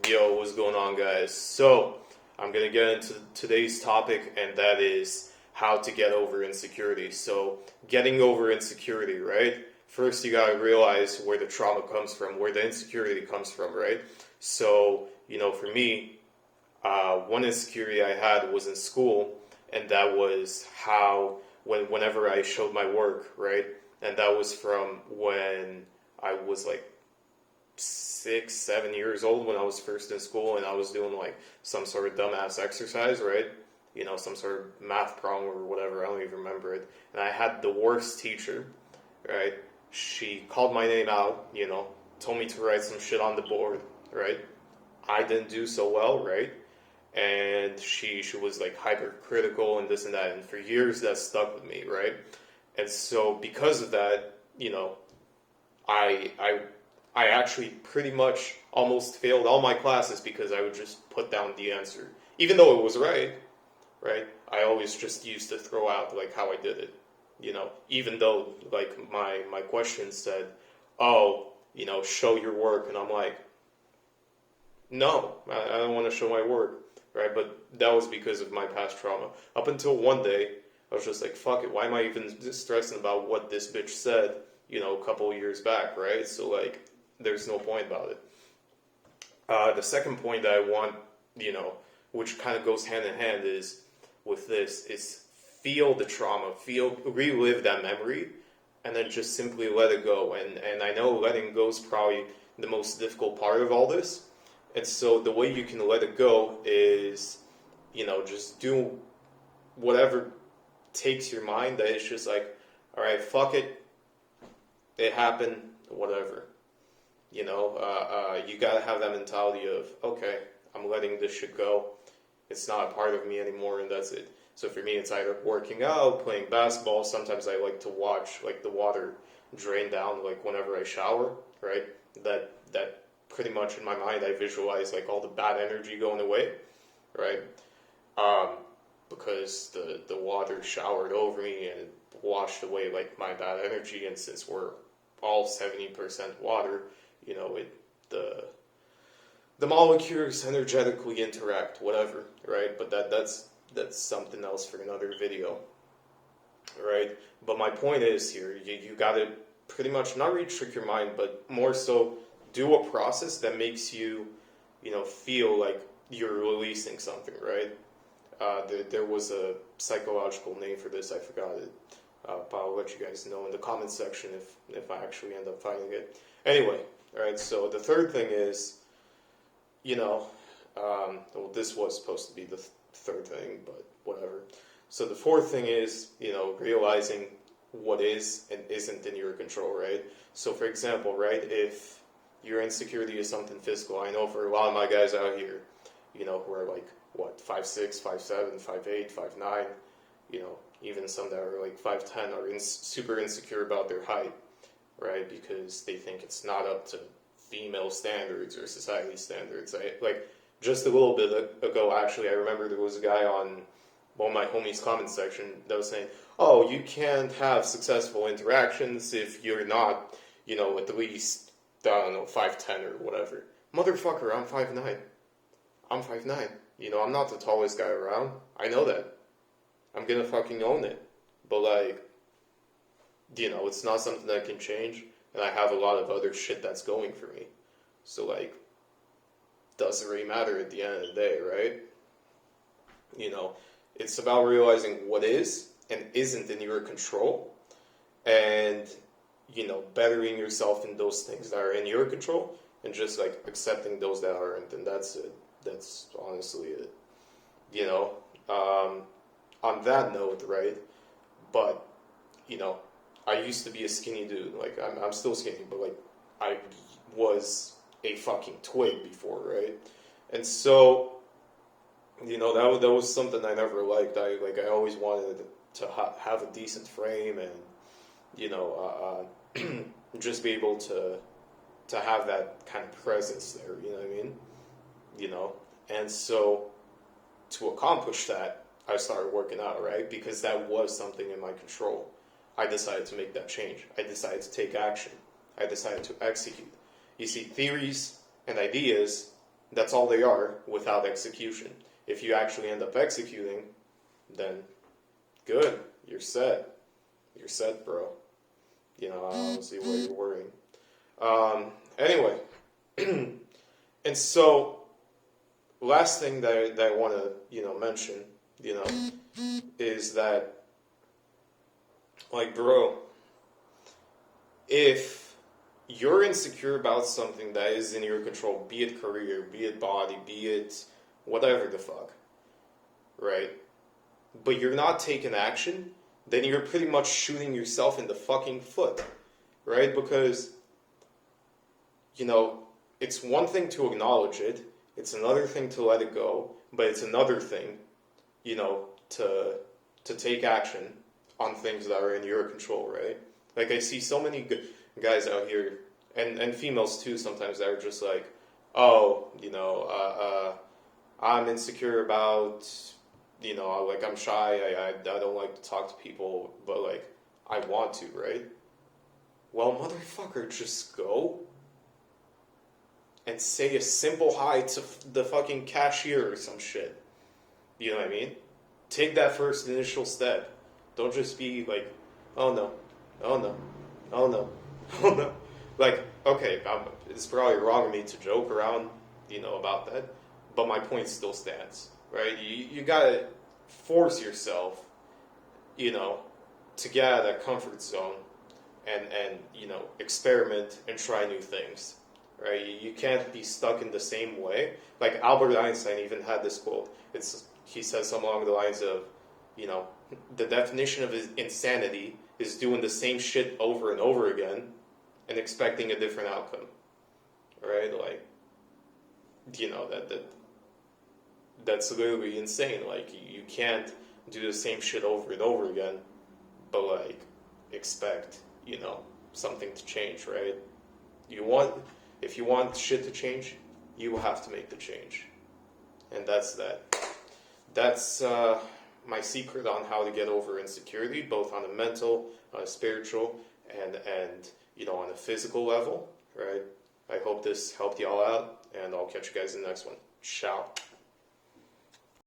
Yo, what's going on, guys? So, I'm gonna get into today's topic, and that is how to get over insecurity. So, getting over insecurity, right? First, you gotta realize where the trauma comes from, where the insecurity comes from, right? So, for me, one insecurity I had was in school, and that was how whenever I showed my work, right? And that was from when I was like 6, 7 years old when I was first in school and I was doing like some sort of dumbass exercise, right? Some sort of math problem or whatever. I don't even remember it. And I had the worst teacher, right? She called my name out, told me to write some shit on the board, right? I didn't do so well, right? And she was like hypercritical and this and that. And for years that stuck with me, right? And so because of that, I I I actually pretty much almost failed all my classes because I would just put down the answer. Even though it was right, right? I always just used to throw out like how I did it. Even though like my question said, "Oh, show your work." And I'm like, "No, I don't want to show my work." Right? But that was because of my past trauma. Up until one day, I was just like, "Fuck it, why am I even stressing about what this bitch said, a couple of years back," right? So like there's no point about it. The second point that I want, which kind of goes hand in hand is with this, is feel the trauma, relive that memory, and then just simply let it go. And I know letting go is probably the most difficult part of all this. And so the way you can let it go is, just do whatever takes your mind that it's just like, all right, fuck it, it happened, whatever. You gotta have that mentality of, okay, I'm letting this shit go. It's not a part of me anymore, and that's it. So for me, it's either working out, playing basketball. Sometimes I like to watch like the water drain down, like whenever I shower, right? That pretty much in my mind I visualize like all the bad energy going away, right? Because the water showered over me and washed away like my bad energy, and since we're all 70% water, the molecules energetically interact, whatever, right? But that's something else for another video, right? But my point is here, you gotta pretty much not restrict your mind, but more so do a process that makes you, feel like you're releasing something, right? There was a psychological name for this, I forgot it. But I'll let you guys know in the comments section if I actually end up finding it. Anyway, all right, so the third thing is, well, this was supposed to be the third thing, but whatever. So the fourth thing is, realizing what is and isn't in your control, right? So for example, right, if your insecurity is something physical, I know for a lot of my guys out here, who are like, what, 5'6", 5'7", 5'8", 5'9", even some that are like 5'10", are super insecure about their height, right? Because they think it's not up to female standards or society standards. Just a little bit ago, actually, I remember there was a guy on one of my homies' comment section that was saying, "Oh, you can't have successful interactions if you're not, at least, I don't know, 5'10" or whatever." Motherfucker, I'm 5'9". I'm 5'9". I'm not the tallest guy around. I know that. I'm gonna fucking own it. But it's not something that can change, and I have a lot of other shit that's going for me. So doesn't really matter at the end of the day, right? It's about realizing what is and isn't in your control, and bettering yourself in those things that are in your control, and just accepting those that aren't, and that's it. That's honestly it. On that note, right? But I used to be a skinny dude. I'm still skinny, but I was a fucking twig before, right? And so that was something I never liked. I always wanted to have a decent frame and just be able to have that kind of presence there. You know what I mean? And so to accomplish that, I started working out, right? Because that was something in my control. I decided to make that change. I decided to take action. I decided to execute. You see, theories and ideas That's all they are without execution. If you actually end up executing, then good, you're set. You're set, bro. I don't see why you're worrying. Anyway, and so last thing that I want to mention is that, like, bro, if you're insecure about something that is in your control, be it career, be it body, be it whatever the fuck, right? But you're not taking action, then you're pretty much shooting yourself in the fucking foot, right? Because, it's one thing to acknowledge it, it's another thing to let it go, but it's another thing, to take action on things that are in your control, right? Like, I see so many guys out here, and females too sometimes, that are just like, oh, I'm insecure about, like, I'm shy, I don't like to talk to people, but, like, I want to, right? Well, motherfucker, just go and say a simple hi to the fucking cashier or some shit. You know what I mean? Take that first initial step. Don't just be like, oh no, oh no, oh no, oh no. Like, okay, it's probably wrong of me to joke around, about that, but my point still stands, right? You gotta force yourself, to get out of that comfort zone and experiment and try new things, right? You can't be stuck in the same way. Like, Albert Einstein even had this quote. He says something along the lines of, the definition of insanity is doing the same shit over and over again and expecting a different outcome, right? Like, that's literally insane. Like, you can't do the same shit over and over again, but, like, expect, something to change, right? If you want shit to change, you have to make the change. And that's that. That's my secret on how to get over insecurity, both on a mental, on a spiritual, and on a physical level, right? I hope this helped y'all out, and I'll catch you guys in the next one. Ciao.